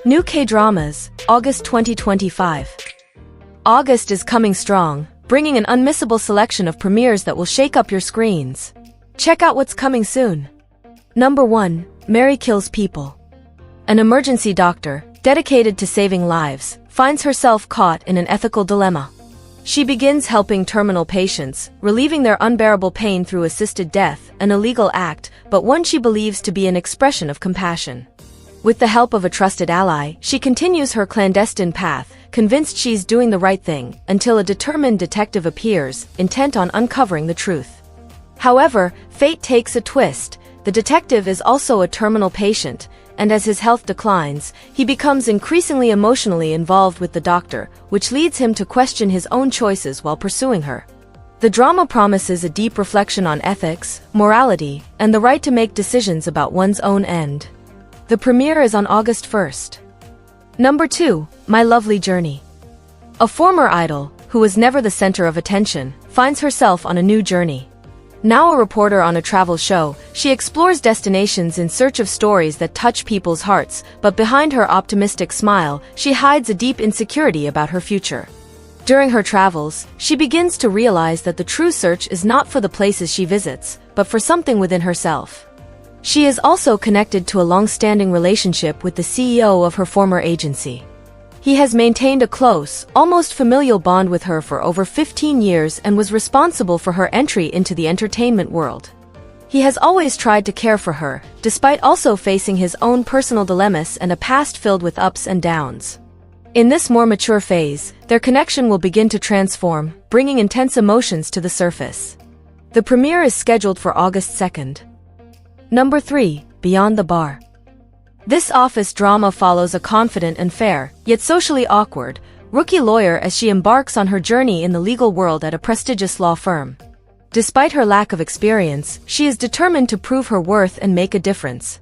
New K-dramas, August 2025. August is coming strong, bringing an unmissable selection of premieres that will shake up your screens. Check out what's coming soon. Number 1, Mary Kills People. An emergency doctor, dedicated to saving lives, finds herself caught in an ethical dilemma. She begins helping terminal patients, relieving their unbearable pain through assisted death, an illegal act, but one she believes to be an expression of compassion. With the help of a trusted ally, she continues her clandestine path, convinced she's doing the right thing, until a determined detective appears, intent on uncovering the truth. However, fate takes a twist. The detective is also a terminal patient, and as his health declines, he becomes increasingly emotionally involved with the doctor, which leads him to question his own choices while pursuing her. The drama promises a deep reflection on ethics, morality, and the right to make decisions about one's own end. The premiere is on August 1st. Number 2, My Lovely Journey. A former idol, who was never the center of attention, finds herself on a new journey. Now a reporter on a travel show, she explores destinations in search of stories that touch people's hearts, but behind her optimistic smile, she hides a deep insecurity about her future. During her travels, she begins to realize that the true search is not for the places she visits, but for something within herself. She is also connected to a long-standing relationship with the CEO of her former agency. He has maintained a close, almost familial bond with her for over 15 years and was responsible for her entry into the entertainment world. He has always tried to care for her, despite also facing his own personal dilemmas and a past filled with ups and downs. In this more mature phase, their connection will begin to transform, bringing intense emotions to the surface. The premiere is scheduled for August 2nd. Number 3, Beyond the Bar. This office drama follows a confident and fair, yet socially awkward, rookie lawyer as she embarks on her journey in the legal world at a prestigious law firm. Despite her lack of experience, she is determined to prove her worth and make a difference.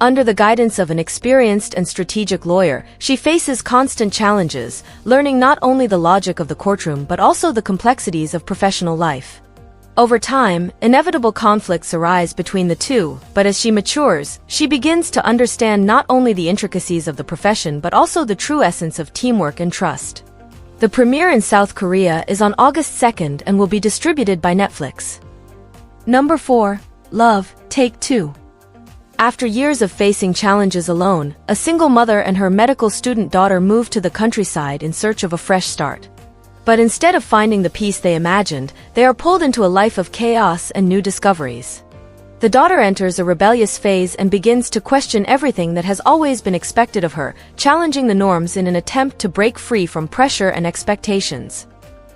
Under the guidance of an experienced and strategic lawyer, she faces constant challenges, learning not only the logic of the courtroom but also the complexities of professional life. Over time, inevitable conflicts arise between the two, but as she matures, she begins to understand not only the intricacies of the profession but also the true essence of teamwork and trust. The premiere in South Korea is on August 2nd and will be distributed by Netflix. Number 4, Love, Take 2. After years of facing challenges alone, a single mother and her medical student daughter move to the countryside in search of a fresh start. But instead of finding the peace they imagined, they are pulled into a life of chaos and new discoveries. The daughter enters a rebellious phase and begins to question everything that has always been expected of her, challenging the norms in an attempt to break free from pressure and expectations.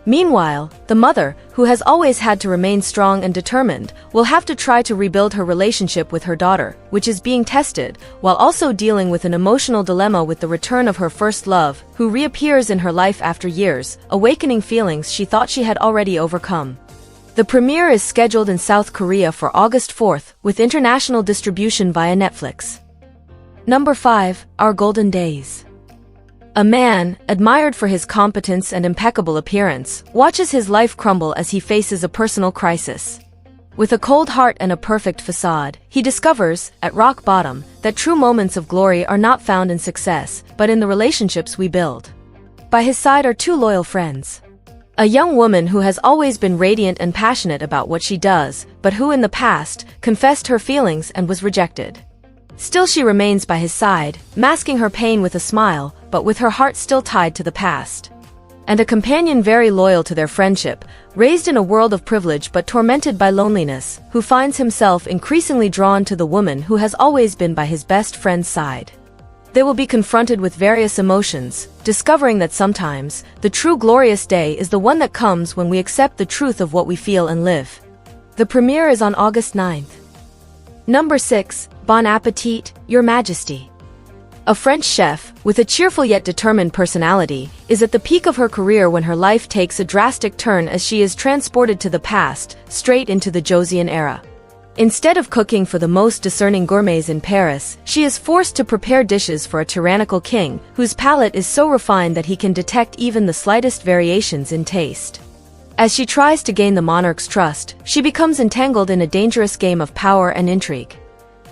Meanwhile, the mother, who has always had to remain strong and determined, will have to try to rebuild her relationship with her daughter, which is being tested, while also dealing with an emotional dilemma with the return of her first love, who reappears in her life after years, awakening feelings she thought she had already overcome. The premiere is scheduled in South Korea for August 4th, with international distribution via Netflix. Number 5, Our Golden Days. A man, admired for his competence and impeccable appearance, watches his life crumble as he faces a personal crisis. With a cold heart and a perfect facade, he discovers, at rock bottom, that true moments of glory are not found in success, but in the relationships we build. By his side are two loyal friends. A young woman who has always been radiant and passionate about what she does, but who in the past, confessed her feelings and was rejected. Still she remains by his side, masking her pain with a smile, but with her heart still tied to the past. And a companion very loyal to their friendship, raised in a world of privilege but tormented by loneliness, who finds himself increasingly drawn to the woman who has always been by his best friend's side. They will be confronted with various emotions, discovering that sometimes, the true glorious day is the one that comes when we accept the truth of what we feel and live. The premiere is on August 9th. Number 6, Bon Appetit, Your Majesty. A French chef, with a cheerful yet determined personality, is at the peak of her career when her life takes a drastic turn as she is transported to the past, straight into the Joseon era. Instead of cooking for the most discerning gourmets in Paris, she is forced to prepare dishes for a tyrannical king, whose palate is so refined that he can detect even the slightest variations in taste. As she tries to gain the monarch's trust, she becomes entangled in a dangerous game of power and intrigue.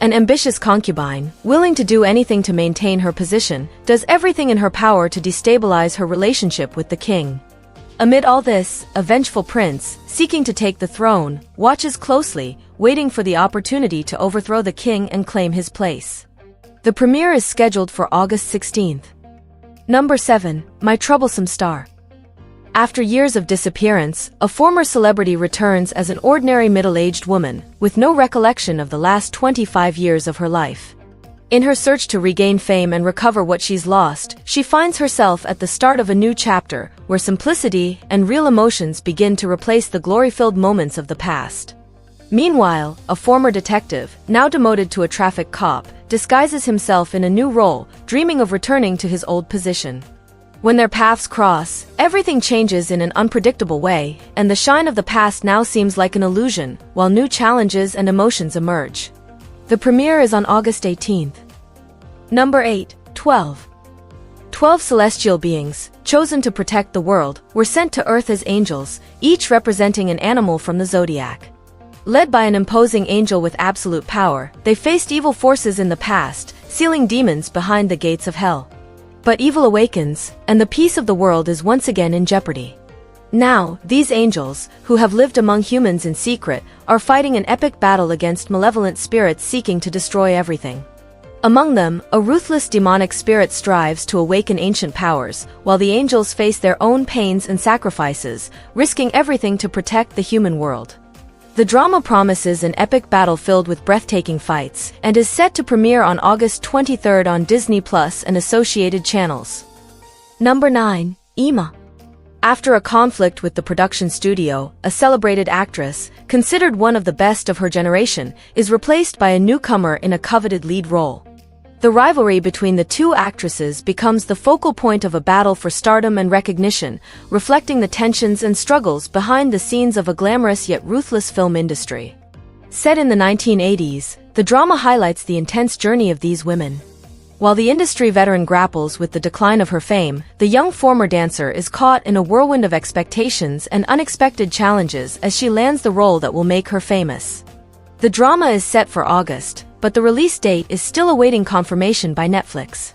An ambitious concubine, willing to do anything to maintain her position, does everything in her power to destabilize her relationship with the king. Amid all this, a vengeful prince, seeking to take the throne, watches closely, waiting for the opportunity to overthrow the king and claim his place. The premiere is scheduled for August 16th. Number 7. My Troublesome Star. After years of disappearance, a former celebrity returns as an ordinary middle-aged woman, with no recollection of the last 25 years of her life. In her search to regain fame and recover what she's lost, she finds herself at the start of a new chapter, where simplicity and real emotions begin to replace the glory-filled moments of the past. Meanwhile, a former detective, now demoted to a traffic cop, disguises himself in a new role, dreaming of returning to his old position. When their paths cross, everything changes in an unpredictable way, and the shine of the past now seems like an illusion, while new challenges and emotions emerge. The premiere is on August 18th. Number 8. 12. 12 celestial beings, chosen to protect the world, were sent to Earth as angels, each representing an animal from the zodiac. Led by an imposing angel with absolute power, they faced evil forces in the past, sealing demons behind the gates of hell. But evil awakens, and the peace of the world is once again in jeopardy. Now, these angels, who have lived among humans in secret, are fighting an epic battle against malevolent spirits seeking to destroy everything. Among them, a ruthless demonic spirit strives to awaken ancient powers, while the angels face their own pains and sacrifices, risking everything to protect the human world. The drama promises an epic battle filled with breathtaking fights, and is set to premiere on August 23rd on disneyplus and associated channels. Number 9. Aema. After a conflict with the production studio, a celebrated actress, considered one of the best of her generation, is replaced by a newcomer in a coveted lead role. The rivalry between the two actresses becomes the focal point of a battle for stardom and recognition, reflecting the tensions and struggles behind the scenes of a glamorous yet ruthless film industry. Set in the 1980s, the drama highlights the intense journey of these women. While the industry veteran grapples with the decline of her fame, the young former dancer is caught in a whirlwind of expectations and unexpected challenges as she lands the role that will make her famous. The drama is set for August, but the release date is still awaiting confirmation by Netflix.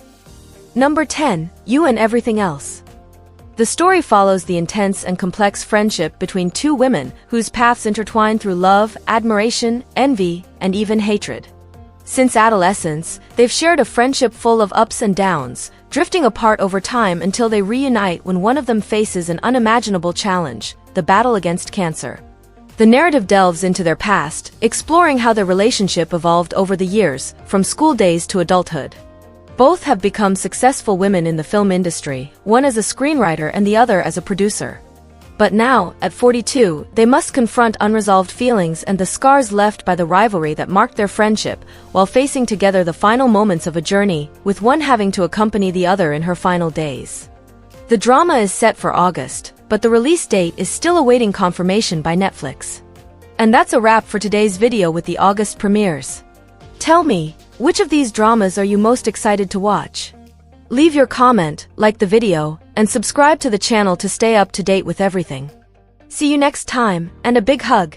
Number 10. You and Everything Else. The story follows the intense and complex friendship between two women whose paths intertwine through love, admiration, envy, and even hatred. Since adolescence, they've shared a friendship full of ups and downs, drifting apart over time until they reunite when one of them faces an unimaginable challenge: the battle against cancer. The narrative delves into their past, exploring how their relationship evolved over the years, from school days to adulthood. Both have become successful women in the film industry, one as a screenwriter and the other as a producer. But now, at 42, they must confront unresolved feelings and the scars left by the rivalry that marked their friendship, while facing together the final moments of a journey, with one having to accompany the other in her final days. The drama is set for August, but the release date is still awaiting confirmation by Netflix. And that's a wrap for today's video with the August premieres. Tell me, which of these dramas are you most excited to watch? Leave your comment, like the video, and subscribe to the channel to stay up to date with everything. See you next time, and a big hug!